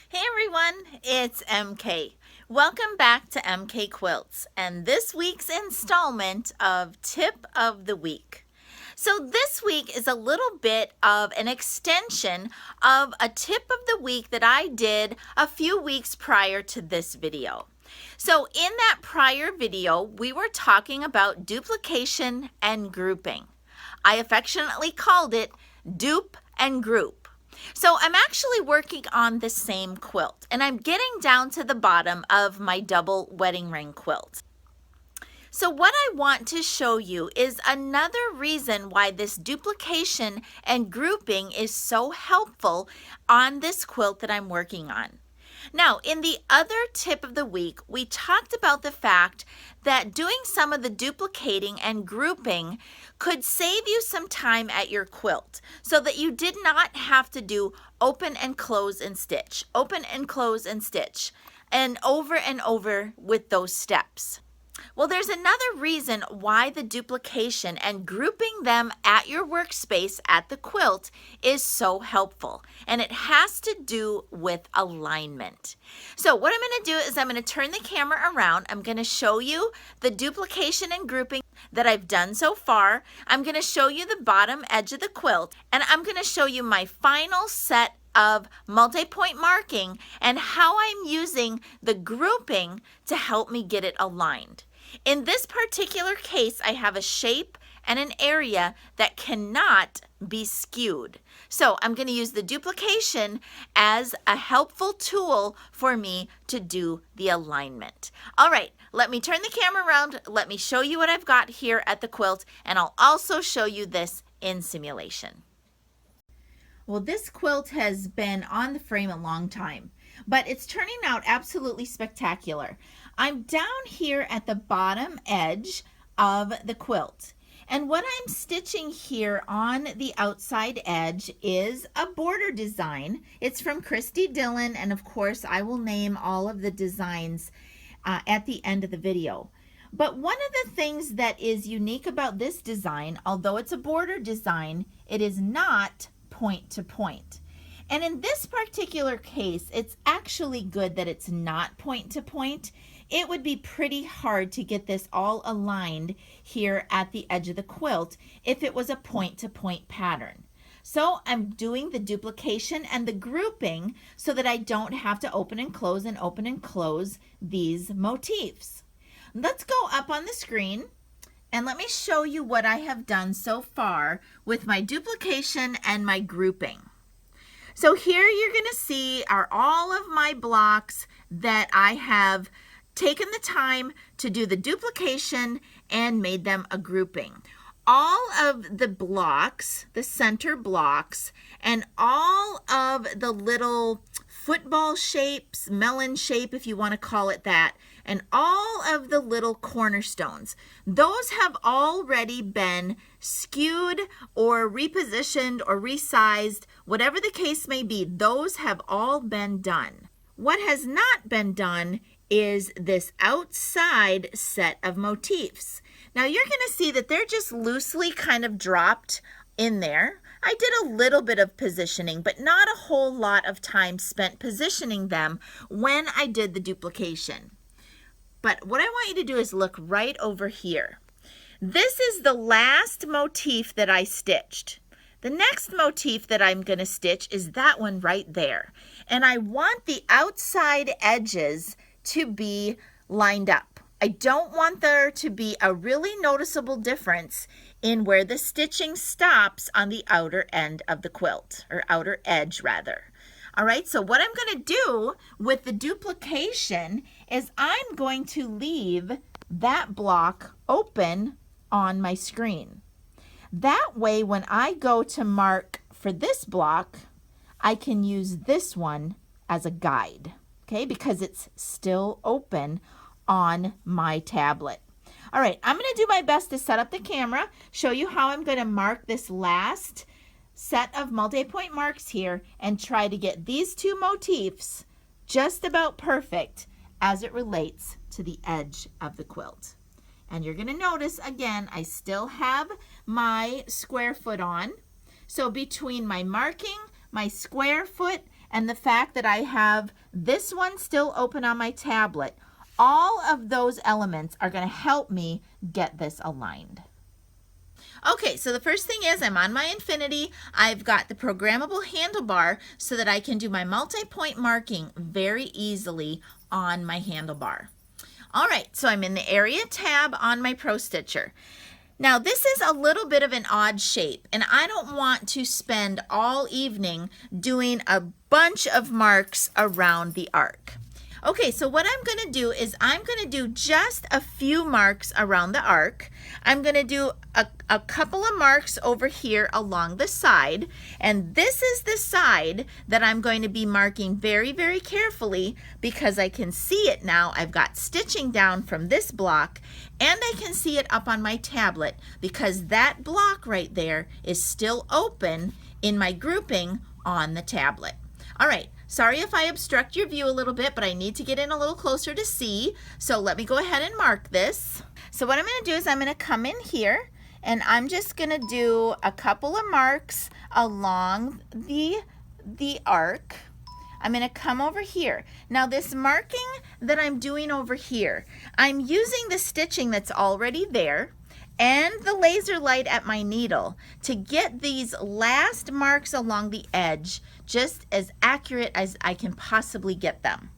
Hey everyone, it's MK. Welcome back to MK Quilts and this week's installment of Tip of the Week. So this week is a little bit of an extension of a tip of the week that I did a few weeks prior to this video. So in that prior video, we were talking about duplication and grouping. I affectionately called it dupe and group. So I'm actually working on the same quilt, and I'm getting down to the bottom of my double wedding ring quilt. So what I want to show you is another reason why this duplication and grouping is so helpful on this quilt that I'm working on. Now, in the other tip of the week, we talked about the fact that doing some of the duplicating and grouping could save you some time at your quilt so that you did not have to do open and close and stitch, open and close and stitch, and over with those steps. Well, there's another reason why the duplication and grouping them at your workspace at the quilt is so helpful, and it has to do with alignment. So what I'm going to do is I'm going to turn the camera around. I'm going to show you the duplication and grouping that I've done so far. I'm going to show you the bottom edge of the quilt, and I'm going to show you my final set of multi-point marking and how I'm using the grouping to help me get it aligned. In this particular case, I have a shape and an area that cannot be skewed. So I'm going to use the duplication as a helpful tool for me to do the alignment. All right, let me turn the camera around. Let me show you what I've got here at the quilt, and I'll also show you this in simulation. Well, this quilt has been on the frame a long time, but it's turning out absolutely spectacular. I'm down here at the bottom edge of the quilt, and what I'm stitching here on the outside edge is a border design. It's from Christy Dillon, and of course I will name all of the designs at the end of the video. But one of the things that is unique about this design, although it's a border design, it is not point to point. And in this particular case, it's actually good that it's not point to point. It would be pretty hard to get this all aligned here at the edge of the quilt if it was a point to point pattern. So I'm doing the duplication and the grouping so that I don't have to open and close these motifs. Let's go up on the screen and let me show you what I have done so far with my duplication and my grouping. So here you're going to see are all of my blocks that I have taken the time to do the duplication and made them a grouping. All of the blocks, the center blocks, and all of the little football shapes, melon shape if you want to call it that, and all of the little cornerstones, those have already been skewed or repositioned or resized, whatever the case may be, those have all been done. What has not been done is this outside set of motifs. Now you're going to see that they're just loosely kind of dropped in there. I did a little bit of positioning, but not a whole lot of time spent positioning them when I did the duplication. But what I want you to do is look right over here. This is the last motif that I stitched. The next motif that I'm going to stitch is that one right there. And I want the outside edges to be lined up. I don't want there to be a really noticeable difference in where the stitching stops on the outer end of the quilt, or outer edge rather. All right, so what I'm going to do with the duplication is I'm going to leave that block open on my screen. That way, when I go to mark for this block, I can use this one as a guide, okay, because it's still open on my tablet. All right, I'm going to do my best to set up the camera, show you how I'm going to mark this last set of multi-point marks here and try to get these two motifs just about perfect as it relates to the edge of the quilt. And you're going to notice again, I still have my square foot on. So between my marking, my square foot, and the fact that I have this one still open on my tablet, all of those elements are going to help me get this aligned. Okay, so the first thing is I'm on my infinity. I've got the programmable handlebar so that I can do my multi-point marking very easily on my handlebar. All right, so I'm in the area tab on my ProStitcher. Now this is a little bit of an odd shape, and I don't want to spend all evening doing a bunch of marks around the arc. Okay, so what I'm going to do is I'm going to do just a few marks around the arc. I'm going to do a couple of marks over here along the side, and this is the side that I'm going to be marking very, very carefully because I can see it now. I've got stitching down from this block, and I can see it up on my tablet because that block right there is still open in my grouping on the tablet. All right. Sorry if I obstruct your view a little bit, but I need to get in a little closer to see. So let me go ahead and mark this. So what I'm going to do is I'm going to come in here, and I'm just going to do a couple of marks along the arc. I'm going to come over here. Now this marking that I'm doing over here, I'm using the stitching that's already there and the laser light at my needle to get these last marks along the edge just as accurate as I can possibly get them.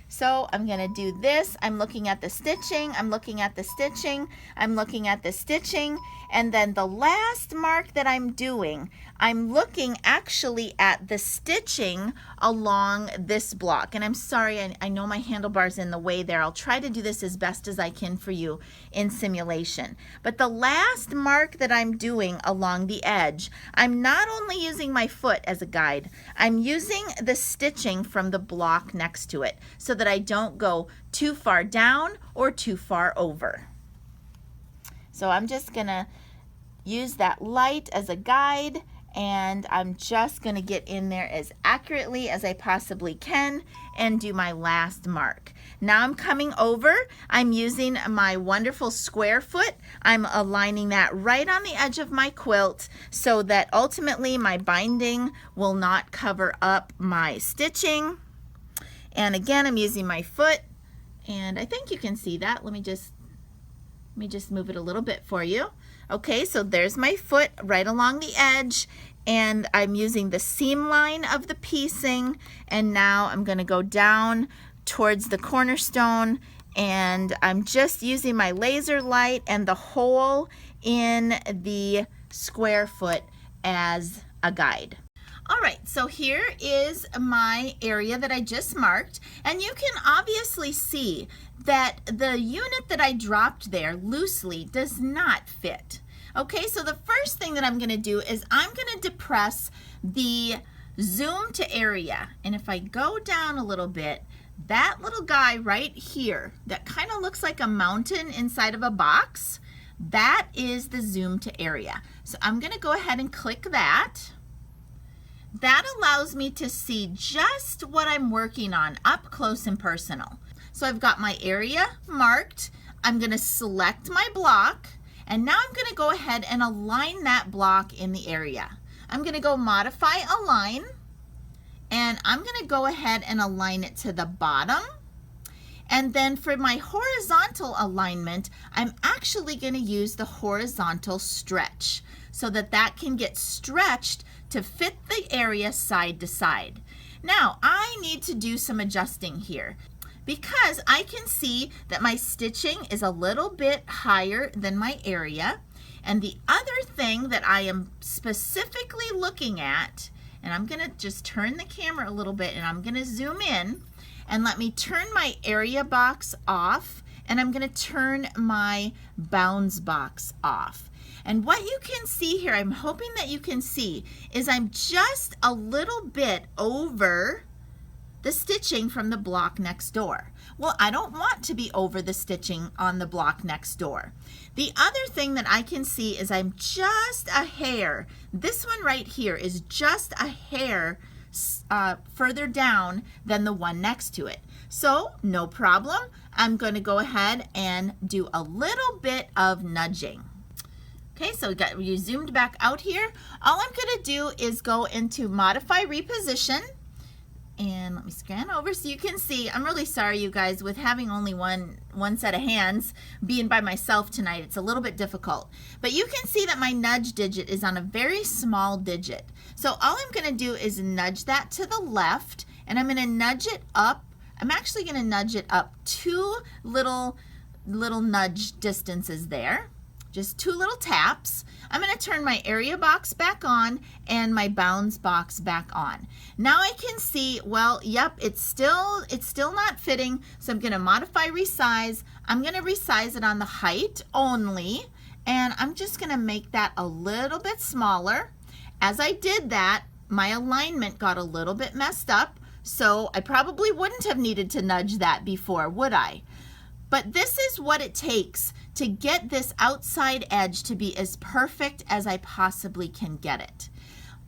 So I'm going to do this. I'm looking at the stitching, I'm looking at the stitching, I'm looking at the stitching, and then the last mark that I'm doing, I'm looking actually at the stitching along this block. And I'm sorry, I know my handlebar's in the way there. I'll try to do this as best as I can for you in simulation. But the last mark that I'm doing along the edge, I'm not only using my foot as a guide, I'm using the stitching from the block next to it so that I don't go too far down or too far over. So I'm just going to use that light as a guide, and I'm just going to get in there as accurately as I possibly can and do my last mark. Now I'm coming over, I'm using my wonderful square foot. I'm aligning that right on the edge of my quilt so that ultimately my binding will not cover up my stitching. And again, I'm using my foot, and I think you can see that. Let me just move it a little bit for you. Okay, so there's my foot right along the edge, and I'm using the seam line of the piecing, and now I'm going to go down towards the cornerstone, and I'm just using my laser light and the hole in the square foot as a guide. All right, so here is my area that I just marked, and you can obviously see that the unit that I dropped there loosely does not fit. Okay, so the first thing that I'm going to do is I'm going to depress the zoom to area, and if I go down a little bit, that little guy right here that kind of looks like a mountain inside of a box, that is the zoom to area. So I'm going to go ahead and click that. That allows me to see just what I'm working on up close and personal. So I've got my area marked. I'm going to select my block, and now I'm going to go ahead and align that block in the area. I'm going to go modify align, and I'm going to go ahead and align it to the bottom. And then for my horizontal alignment, I'm actually going to use the horizontal stretch so that that can get stretched to fit the area side to side. Now I need to do some adjusting here because I can see that my stitching is a little bit higher than my area. And the other thing that I am specifically looking at, and I'm going to just turn the camera a little bit and I'm going to zoom in, and let me turn my area box off, and I'm going to turn my bounds box off. And what you can see here, I'm hoping that you can see, is I'm just a little bit over the stitching from the block next door. Well, I don't want to be over the stitching on the block next door. The other thing that I can see is I'm just a hair. This one right here is just a hair further down than the one next to it. So no problem. I'm going to go ahead and do a little bit of nudging. Okay, so you zoomed back out here. All I'm going to do is go into modify reposition, And let me scan over so you can see. I'm really sorry, you guys, with having only one set of hands, being by myself tonight, it's a little bit difficult. But you can see that my nudge digit is on a very small digit. So all I'm going to do is nudge that to the left, and I'm going to nudge it up. I'm actually going to nudge it up 2 little nudge distances there. Just 2 little taps. I'm going to turn my area box back on and my bounds box back on. Now I can see, well, yep, it's still not fitting, so I'm going to modify resize. I'm going to resize it on the height only, and I'm just going to make that a little bit smaller. As I did that, my alignment got a little bit messed up, so I probably wouldn't have needed to nudge that before, would I? But this is what it takes to get this outside edge to be as perfect as I possibly can get it.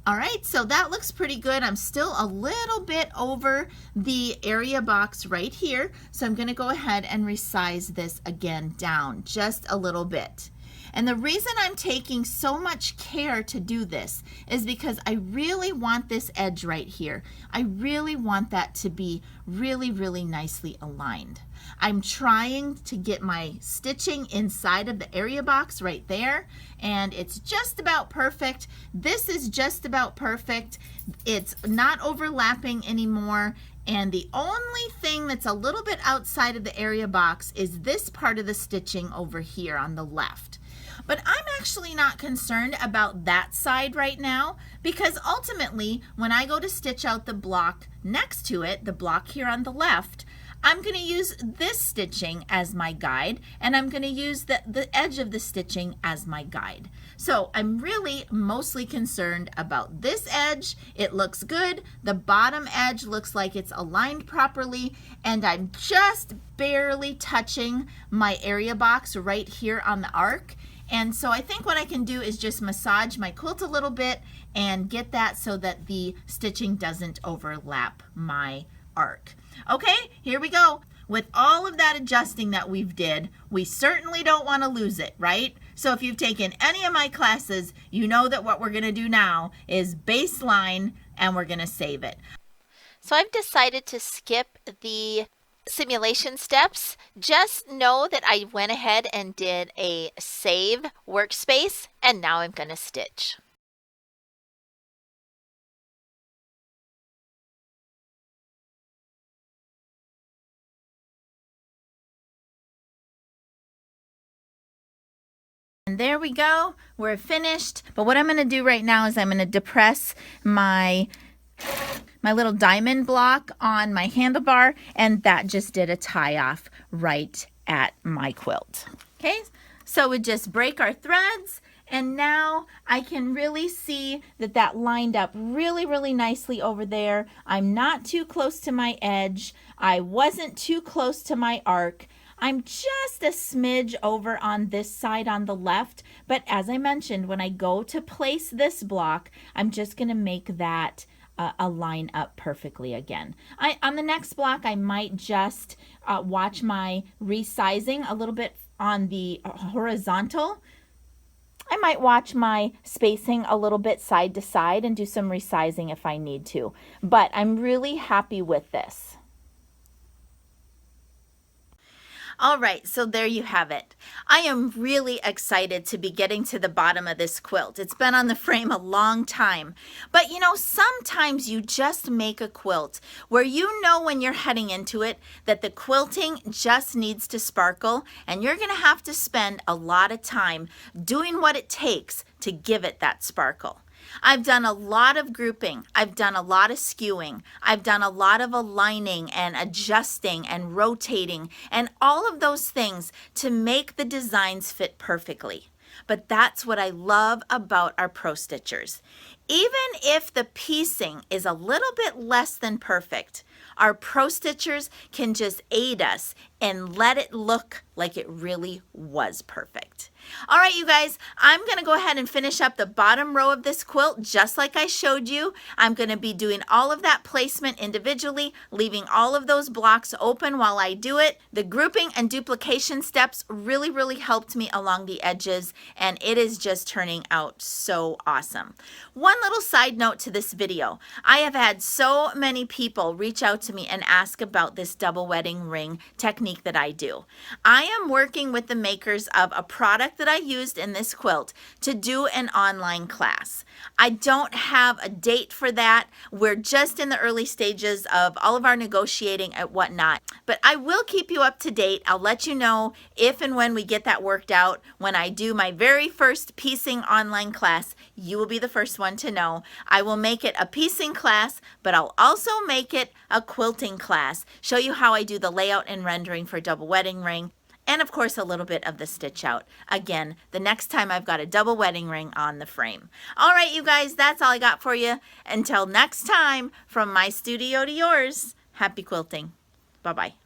All right, so that looks pretty good. I'm still a little bit over the area box right here, so I'm going to go ahead and resize this again down just a little bit. And the reason I'm taking so much care to do this is because I really want this edge right here. I really want that to be really, really nicely aligned. I'm trying to get my stitching inside of the area box right there, and it's just about perfect. This is just about perfect. It's not overlapping anymore. And the only thing that's a little bit outside of the area box is this part of the stitching over here on the left. But I'm actually not concerned about that side right now, because ultimately when I go to stitch out the block next to it, the block here on the left, I'm going to use this stitching as my guide, and I'm going to use the edge of the stitching as my guide. So I'm really mostly concerned about this edge. It looks good. The bottom edge looks like it's aligned properly, and I'm just barely touching my area box right here on the arc. And so I think what I can do is just massage my quilt a little bit and get that so that the stitching doesn't overlap my arc. Okay, here we go. With all of that adjusting that we've did, we certainly don't want to lose it, right? So if you've taken any of my classes, you know that what we're going to do now is baseline, and we're going to save it. So I've decided to skip the simulation steps. Just know that I went ahead and did a save workspace, and now I'm going to stitch. And there we go, we're finished. But what I'm going to do right now is I'm going to depress my little diamond block on my handlebar, and that just did a tie off right at my quilt. Okay, so we just break our threads, and now I can really see that that lined up really, really nicely over there. I'm not too close to my edge. I wasn't too close to my arc. I'm just a smidge over on this side on the left, but as I mentioned, when I go to place this block, I'm just going to make that line up perfectly again. On the next block, I might just watch my resizing a little bit on the horizontal. I might watch my spacing a little bit side to side and do some resizing if I need to, but I'm really happy with this. All right, so there you have it. I am really excited to be getting to the bottom of this quilt. It's been on the frame a long time. But you know, sometimes you just make a quilt where you know when you're heading into it that the quilting just needs to sparkle, and you're going to have to spend a lot of time doing what it takes to give it that sparkle. I've done a lot of grouping. I've done a lot of skewing. I've done a lot of aligning and adjusting and rotating and all of those things to make the designs fit perfectly. But that's what I love about our ProStitchers. Even if the piecing is a little bit less than perfect, our ProStitchers can just aid us and let it look like it really was perfect. All right, you guys, I'm going to go ahead and finish up the bottom row of this quilt just like I showed you. I'm going to be doing all of that placement individually, leaving all of those blocks open while I do it. The grouping and duplication steps really helped me along the edges, and it is just turning out so awesome. One one little side note to this video. I have had so many people reach out to me and ask about this double wedding ring technique that I do. I am working with the makers of a product that I used in this quilt to do an online class. I don't have a date for that. We're just in the early stages of all of our negotiating and whatnot, but I will keep you up to date. I'll let you know if and when we get that worked out. When I do my very first piecing online class, you will be the first one to know. I will make it a piecing class, but I'll also make it a quilting class, show you how I do the layout and rendering for double wedding ring, and of course a little bit of the stitch out. Again, the next time I've got a double wedding ring on the frame. All right, you guys, that's all I got for you. Until next time, from my studio to yours, happy quilting. Bye-bye.